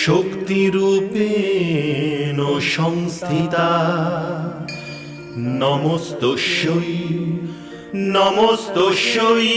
শক্তিরূপেণ সংস্থিতা নমস্তস্যৈ নমস্তস্যৈ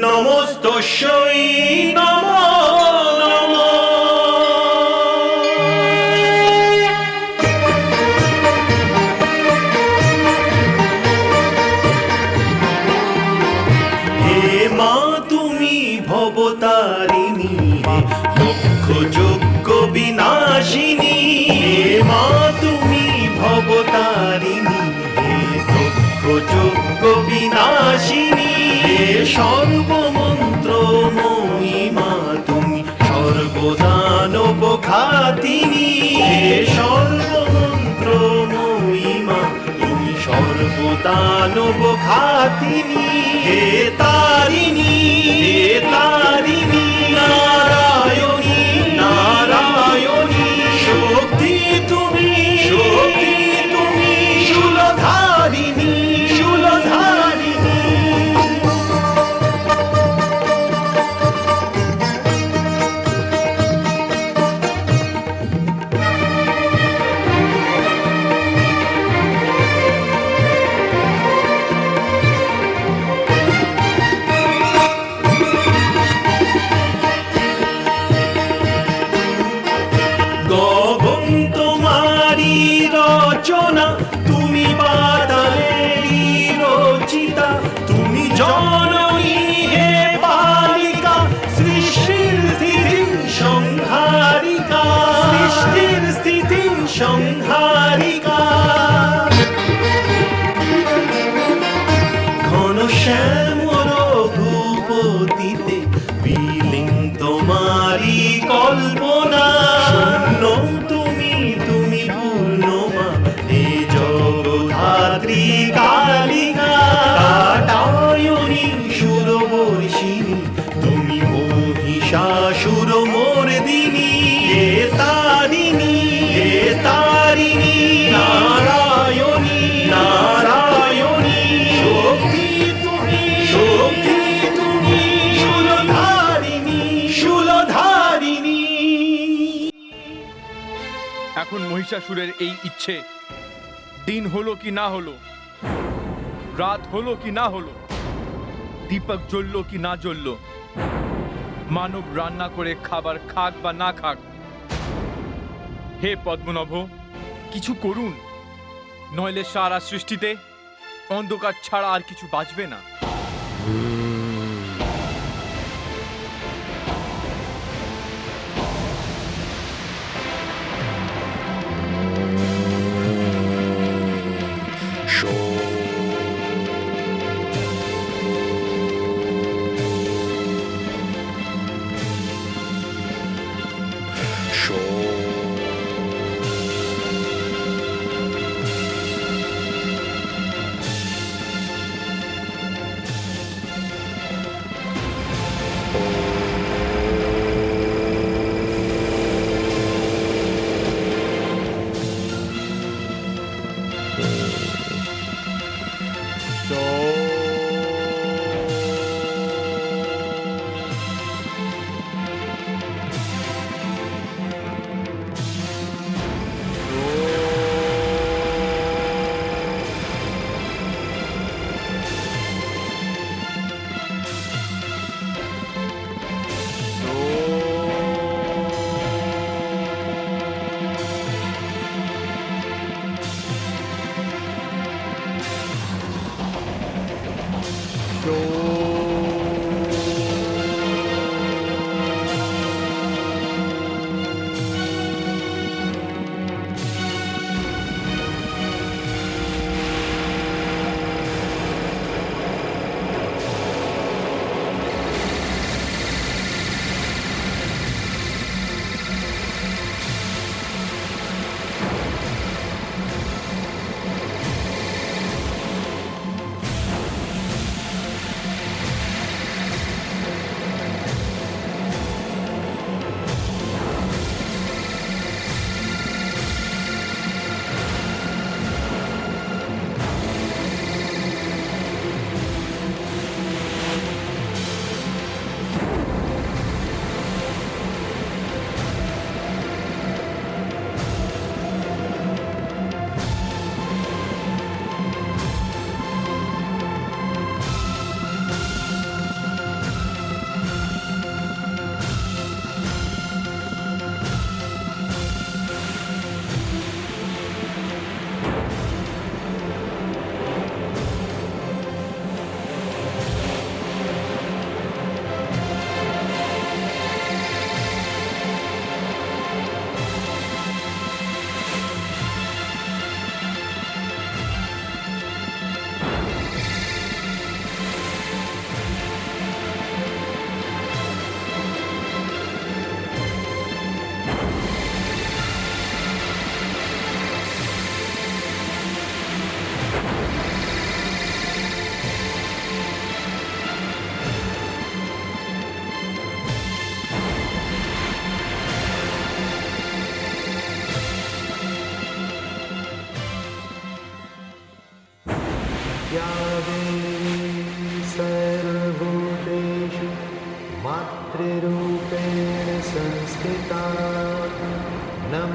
নমস্তস্যৈ নমো নমঃ। হে মা তুমি ভবতারিণী দুঃখ যজ্ঞ বিনাশিনী, হে মা তুমি ভবতারিণী দুঃখ যজ্ঞ বিনাশিনী, হে সর্বমন্ত্র মহিমা তুমি সর্বদানব ঘাতিনী, হে সর্বমন্ত্র মহিমা তুমি সর্বদানব ঘাতিনী, হে তারিণী হে তারিণী নারায়ণী নারায়ণী শক্তি তুমি শূলধারিণী শূলধারিণী। গগন তোমারি রচনা, তুমি পাতালেরই রচিতা, তুমি জননী হে বালিকা, সৃষ্টির স্থিতি সংহারিকা, সৃষ্টির স্থিতি সংহারিকা। ঘন শ্যামর ভূপতিতে বিলীন তোমারি কল্পনা, শূন্য তুমি তুমি পূর্ণমা হে জগদ্ধাত্রী কালিকা, কাটায়নী সুরবর্ষিণী তুমি মহিষাসুর মর্দিনী, হে তারিণী হে তারিণী নারায়ণী নারায়ণী শক্তি তুমি শূলধারিণী শূলধারিণী। এখন মহিষাসুরের এই ইচ্ছে, দিন হলো কি না হলো, রাত হলো কি না হলো, দীপক জ্বললো কি না জ্বললো, মানব রান্না করে খাবার খাক বা না খাক, হে পদ্মনভ কিছু করুন, নইলে সারা সৃষ্টিতে অন্ধকার ছাড়া আর কিছু বাঁচবে না।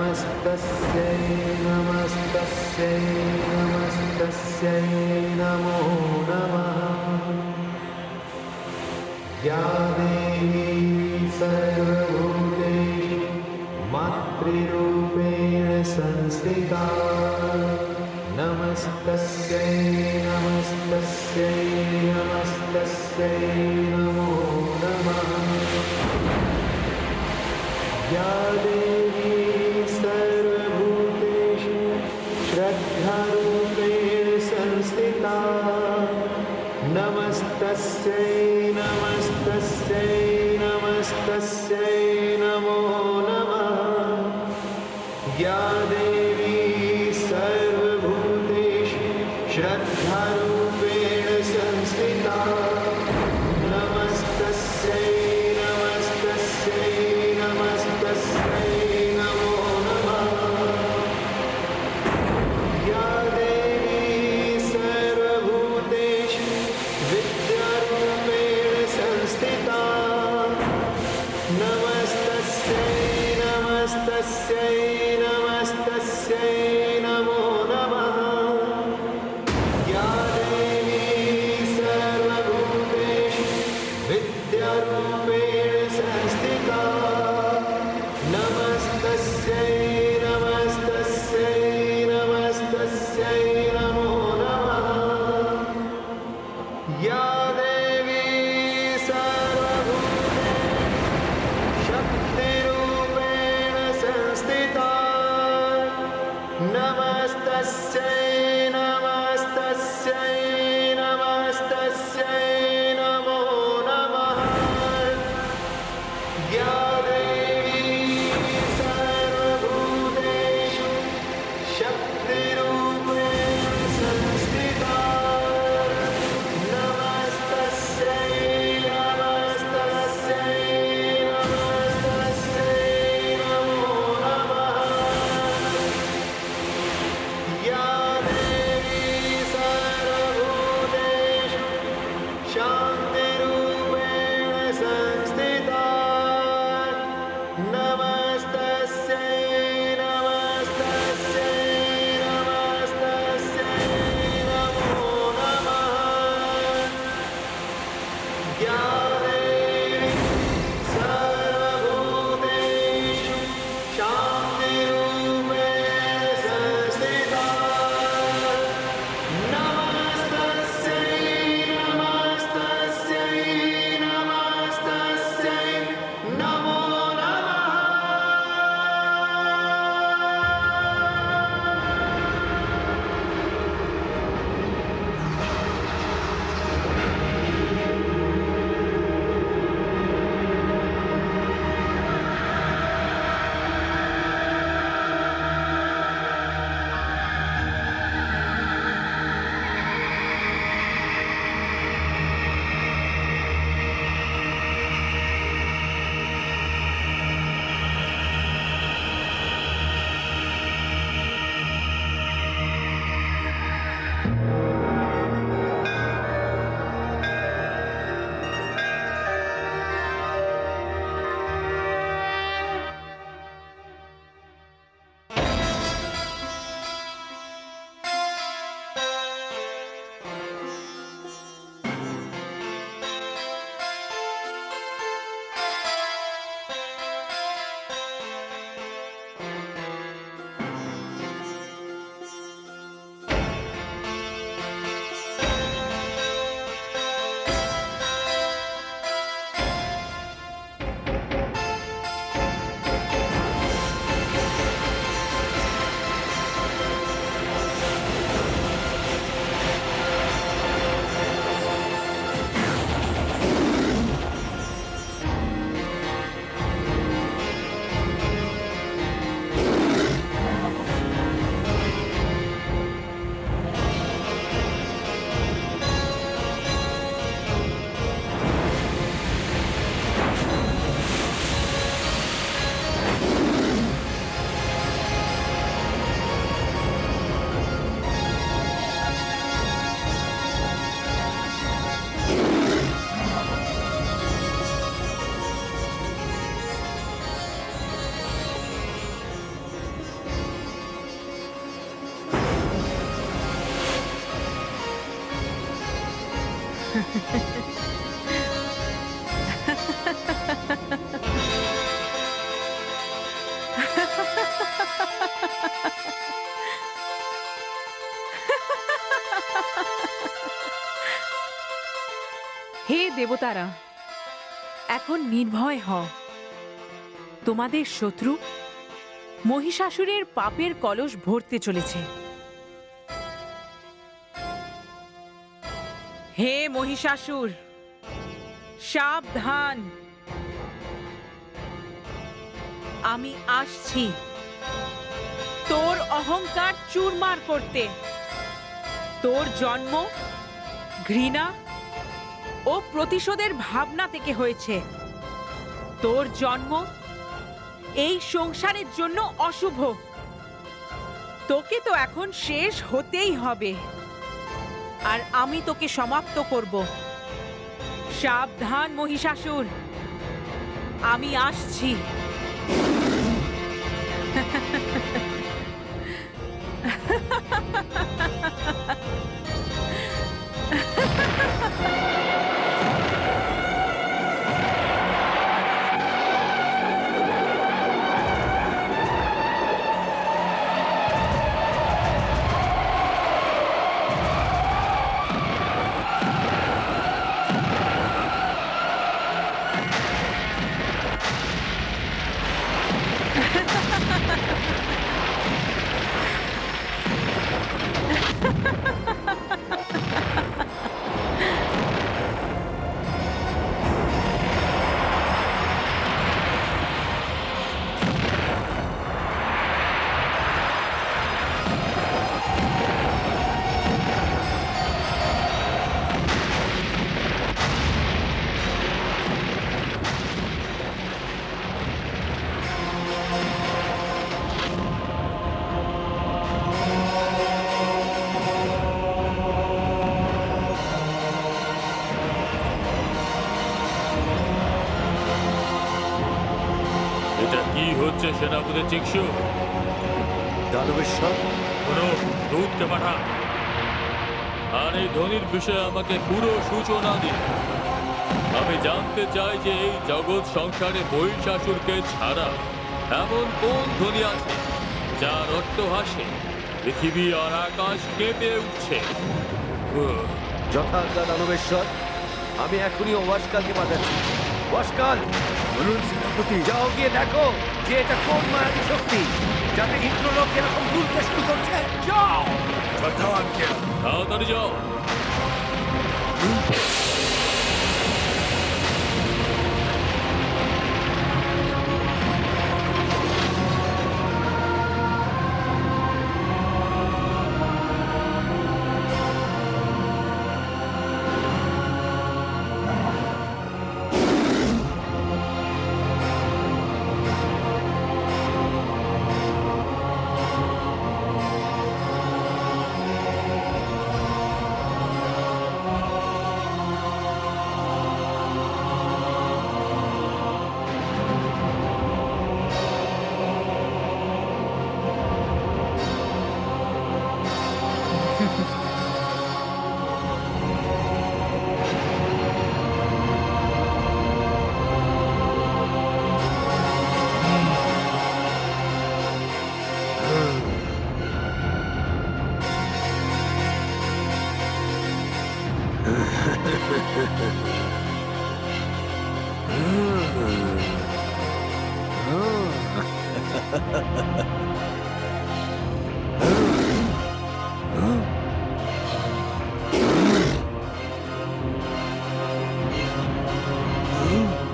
नमस्तस्यै नमस्तस्यै नमस्तस्यै नमो नमः या देवी सर्वभूतेषु मातृरूपेण संस्थिता नमस्तस्यै नमस्तस्यै नमस्तस्यै नमो नमः या देवी सर्वभूतेषु श्रद्धारूपेण संस्थिता नमस्तस्यै नमस्तस्यै नमस्तस्यै नमो नमः या देवी सर्वभूतेषु श्रद्धारूपेण संस्थिता नमस्तस्यै नमस्तस्यै नमस्तस्यै नमो नमः या देवी सर्वभूतेषु विद्यारूपेण संस्थिता नमस्तस्यै नमस्तस्यै नमस्तस्यै नमो नमः या देवी सर्वभूतेषु विद्यारूपेण संस्थिता नमस्तस्यै नमस्तस्यै नमस्तस्यै नमो नमः या देवी सर्वभूतेषु शक्तिरूपेण संस्थिता नमस्तस्यै नमस्तस्यै नमस्तस्यै नमो नमः या देवी सर्वभूतेषु शक्तिरूपेण संस्थिता नमस्तस्यै नमस्तस्यै नमस्तस्यै नमो नमः या देवी सर्वभूतेषु হে দেবতারা, এখন নির্ভয় হও। তোমাদের শত্রু মহিষাসুরের পাপের কলস ভরতে চলেছে। হে মহিষাসুর, সাবধান, আমি আসছি তোর অহংকার চুরমার করতে। তোর জন্ম ঘৃণা ও প্রতিশোধের ভাবনা থেকে হয়েছে। তোর জন্ম এই সংসারের জন্য অশুভ। তোকে তো এখন শেষ হতেই হবে, আর আমি তোকে সমাপ্ত করব। সাবধান মহিষাসুর, আমি আসছি। এটা কি হচ্ছে সেনাপতি চিকসু? দানবেশ্বর, কোনো দূতকে পাঠান, আর এই ধ্বনির বিষয়ে আমাকে পুরো সূচনা দিন। আমি জানতে চাই যে এই জগৎ সংসারে মহিষাসুরকে ছাড়া এমন কোন ধ্বনি আছে যার অট্টহাসে পৃথিবী আর আকাশ কেঁপে উঠছে। যথাজ্ঞা দানবেশ্বর, আমি এখনই ওয়াসকালকে পাঠাচ্ছি। ওয়াসকাল, বলুন সেনাপতি। যাও গিয়ে দেখো যে এটা কোন মায়াবী শক্তি যাতে ইন্দ্রলোক এরকম দুলতে শুরু করছে। যাও। যথা আজ্ঞা। তাড়াতাড়ি যাও।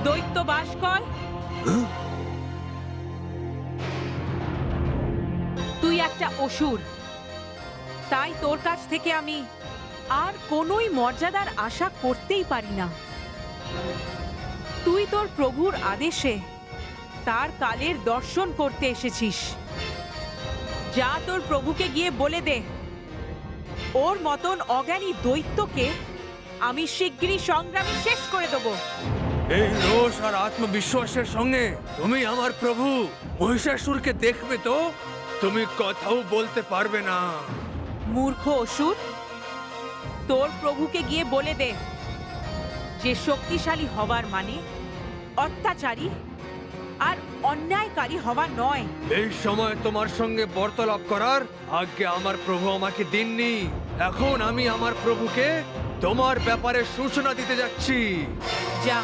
দৈত্য ভাস্কর, তুই একটা অসুর, তাই তোর কাছ থেকে আমি আর কোনোই মর্যাদার আশা করতেই পারি না। তুই তোর প্রভুর আদেশে তার কালের দর্শন করতে এসেছিস। যা তোর প্রভুকে গিয়ে বলে দে, ওর মতন অজ্ঞানী দৈত্যকে আমি শিগগিরই সংগ্রামে শেষ করে দেবো। এই রোষ আর আত্মবিশ্বাসের সঙ্গে তুমি আমার প্রভু মহিষাসুরকে দেখবে তো তুমি কথাও বলতে পারবে না। মূর্খ অসুর, তোর প্রভুকে গিয়ে বলে দে যে শক্তিশালী হওয়ার মানে অত্যাচারী আর অন্যায়কারী হওয়া নয়। এই সময় তোমার সঙ্গে বার্তালাপ করার আজ্ঞে আমার প্রভু আমাকে দিননি। এখন আমি আমার প্রভুকে তোমার ব্যাপারে সূচনা দিতে যাচ্ছি। যা,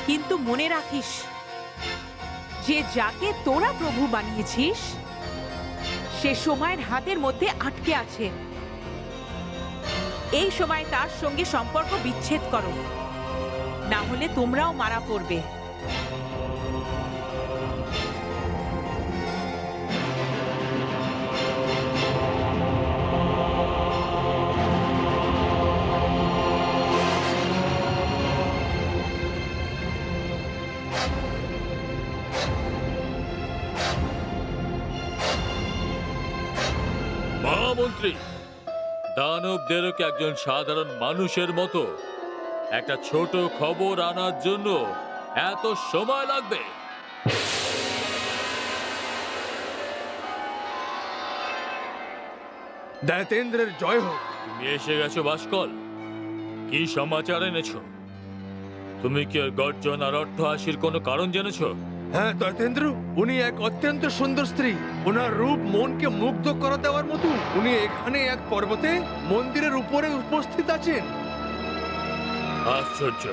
কিন্তু মনে রাখিস যে যাকে তোরা প্রভু বানিয়েছিস সে সময়ের হাতের মধ্যে আটকে আছে। এই সময় তার সঙ্গে সম্পর্ক বিচ্ছেদ করো, না হলে তোমরাও মারা পড়বে। মহামন্ত্রী, দানবদেরও কি একজন সাধারণ মানুষের মতো একটা ছোট খবর আনার জন্য এত সময় লাগবে? দৈতেন্দ্রের জয় হোক। তুমি এসে গেছো বাসকল, কি সমাচার এনেছো? তুমি কি ওর গর্জন আর অট্টহাসির কোনো কারণ জেনেছো? হ্যাঁ দৈতেন্দ্র, উনি এক অত্যন্ত সুন্দর স্ত্রী। ওনার রূপ মনকে মুগ্ধ করা দেওয়ার মতো। উনি এখানে এক পর্বতে মন্দিরের উপরে উপস্থিত আছেন। আশ্চর্য,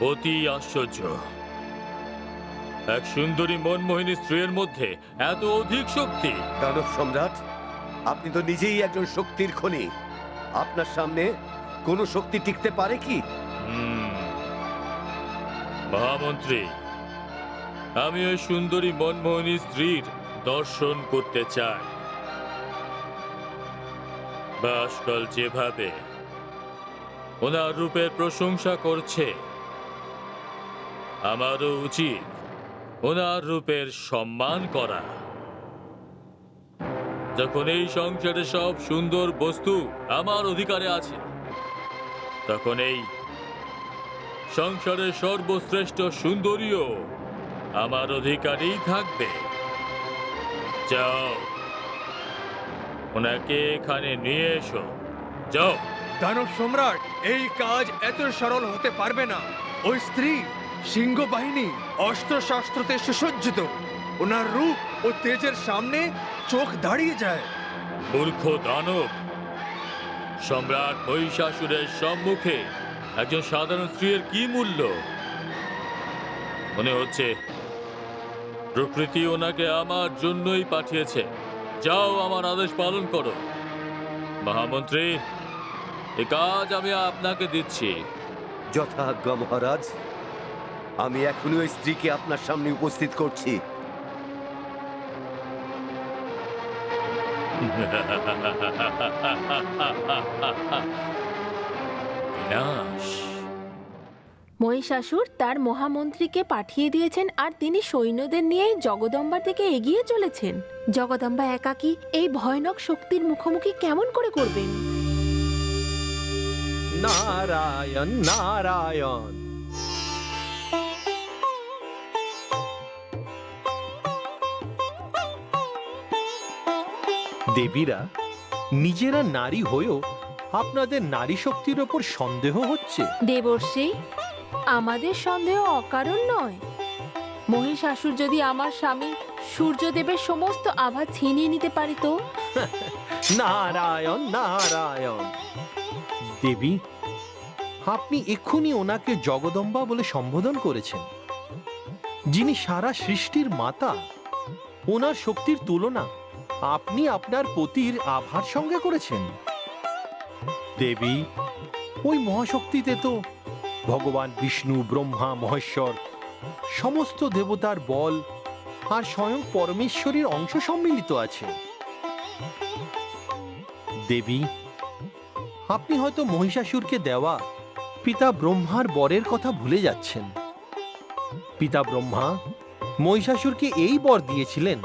অতি আশ্চর্য। এক সুন্দরী মনমোহিনী স্ত্রীর মধ্যে এত অধিক শক্তি। দানব সম্রাট, আপনি তো নিজেই একজন শক্তির খনি। আপনার সামনে কোনো শক্তি টিকতে পারে কি? মহামন্ত্রী, আমি ওই সুন্দরী মনমোহিনী স্ত্রীর দর্শন করতে চাই। বাসকল যেভাবে ওনার রূপের প্রশংসা করছে, আমারও উচিত ওনার রূপের সম্মান করা। যখন এই সংসারে সব সুন্দর বস্তু আমার অধিকারে আছে, তখন এই সংসারের সর্বশ্রেষ্ঠ সুন্দরীও আমার অধিকারেই থাকবে। যাও, ওনাকে এখানে নিয়ে এসো, যাও। দানব সম্রাট, এই কাজ এত সরল হতে পারবে না। ওই স্ত্রী সিংহ বাহিনী অস্ত্র শাস্ত্রতে সুসজ্জিত। ওনার রূপ ও তেজের সামনে চোখ দাঁড়িয়ে যায়। মূর্খ দানব, সম্রাট মহিষাসুরের সম্মুখে একজন সাধারণ স্ত্রীর কি মূল্য? মনে হচ্ছে প্রকৃতি ওনাকে আমার জন্যই পাঠিয়েছে। যাও, আমার আদেশ পালন করো। মহামন্ত্রী, এ কাজ আমি আপনাকে দিচ্ছি। যথাজ্ঞা মহারাজ, আমি এখনই ওই স্ত্রীকে আপনার সামনে উপস্থিত করছি। বিনাশ। মহিষাসুর তার মহামন্ত্রীকে পাঠিয়ে দিয়েছেন আর তিনি সৈন্যদের নিয়ে জগদম্বার দিকে এগিয়ে চলেছেন। জগদম্বা একাকী এই ভয়ানক শক্তির মুখোমুখি কেমন করে করবেন? নারায়ণ নারায়ণ। দেবীরা নিজেরা নারী হয়েও আপনাদের নারী শক্তির ওপর সন্দেহ হচ্ছে। দেবর্ষি, আমাদের সন্দেহ অকারণ নয়। মহিষাসুর যদি আমার স্বামী সূর্যদেবের সমস্ত আভা ছিনিয়ে নিতে পারিত। নারায়ণ নারায়ণ। দেবী, আপনি এক্ষুনি ওনাকে জগদম্বা বলে সম্বোধন করেছেন, যিনি সারা সৃষ্টির মাতা। ওনার শক্তির তুলনা আপনি আপনার পতির আভার সঙ্গে করেছেন। দেবী, ওই মহাশক্তিতে তো ভগবান বিষ্ণু, ব্রহ্মা, মহেশ্বর সমস্ত দেবতার বল আর স্বয়ং পরমেশ্বরীর অংশ সম্মিলিত আছে। দেবী, আপনি হয়তো মহিষাসুরকে দেওয়া পিতা ব্রহ্মার বরের কথা ভুলে যাচ্ছেন। পিতা ব্রহ্মা মহিষাসুরকে এই বর দিয়েছিলেন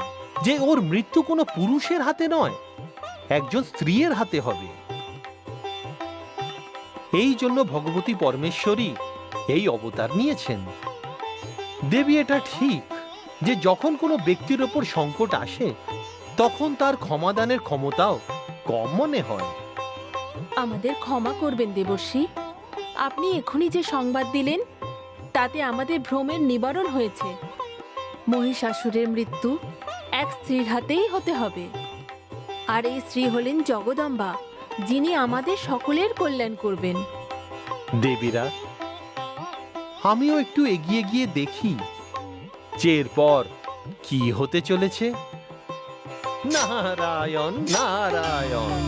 যে ওর মৃত্যু কোনো পুরুষের হাতে নয়, একজন স্ত্রীর হাতে হবে। এই জন্য ভগবতী পরমেশ্বরী এই অবতার নিয়েছেন। দেবী, এটা ঠিক যে যখন কোনো ব্যক্তির ওপর সংকট আসে তখন তার ক্ষমাদানের ক্ষমতাও কম মনে হয়। আমাদের ক্ষমা করবেন দেবর্ষি। আপনি এখনই যে সংবাদ দিলেন তাতে আমাদের ভ্রমের নিবারণ হয়েছে। মহিষাসুরের মৃত্যু এক স্ত্রীর হাতেই হতে হবে, আর এই স্ত্রী হলেন জগদম্বা, যিনি আমাদের সকলের কল্যাণ করবেন। দেবীরা, আমিও একটু এগিয়ে গিয়ে দেখি যে এরপর কি হতে চলেছে। নারায়ণ নারায়ণ।